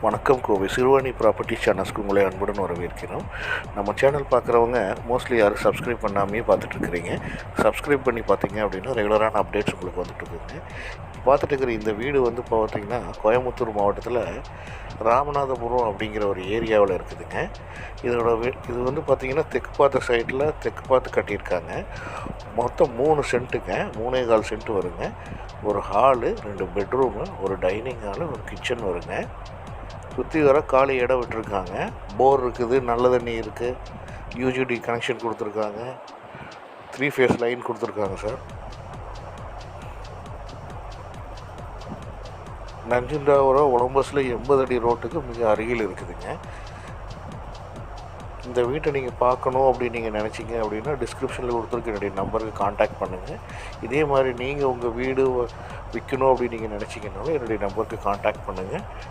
வணக்கம் கோவை சிறுவாணி ப்ராப்பர்ட்டி சேனல்ஸ்க்கு உங்களை அன்புடன் வரவேற்கிறோம். நம்ம சேனல் பார்க்குறவங்க மோஸ்ட்லி யாரும் சப்ஸ்கிரைப் பண்ணாமே பார்த்துட்ருக்குறீங்க. சப்ஸ்கிரைப் பண்ணி பார்த்தீங்க அப்படின்னா ரெகுலரான அப்டேட்ஸ் உங்களுக்கு வந்துட்டுருக்குங்க. பார்த்துட்டு இருக்கிற இந்த வீடு வந்து பார்த்திங்கன்னா கோயம்புத்தூர் மாவட்டத்தில் ராமநாதபுரம் அப்படிங்கிற ஒரு ஏரியாவில் இருக்குதுங்க. இது வந்து பார்த்திங்கன்னா தெற்கு பார்த்த சைடில் தெற்கு பார்த்து கட்டியிருக்காங்க. மொத்தம் 3 சென்ட்டுங்க, 3.25 சென்ட் வருங்க. ஒரு ஹாலு, 2 பெட்ரூமு, ஒரு டைனிங் ஹாலு, ஒரு கிச்சன் வருங்க. சுற்றி வர காலி இடம் விட்டுருக்காங்க. போர் இருக்குது, நல்ல தண்ணி இருக்குது, யூஜிடி கனெக்ஷன் கொடுத்துருக்காங்க, 3 ஃபேஸ் லைன் கொடுத்துருக்காங்க சார். நஞ்சுண்டாபுரம் ஒலம்பஸில் 80 அடி ரோட்டுக்கு மிக அருகில் இருக்குதுங்க. இந்த வீட்டை நீங்கள் பார்க்கணும் அப்படின்னு நீங்கள் நினச்சிங்க அப்படின்னா டிஸ்கிரிப்ஷனில் கொடுத்துருக்க என்னுடைய நம்பருக்கு காண்டாக்ட் பண்ணுங்கள். இதே மாதிரி நீங்கள் உங்கள் வீடு விற்கணும் அப்படின்னு நீங்கள் நினச்சிங்கனாலும் என்னுடைய நம்பருக்கு காண்டாக்ட் பண்ணுங்கள்.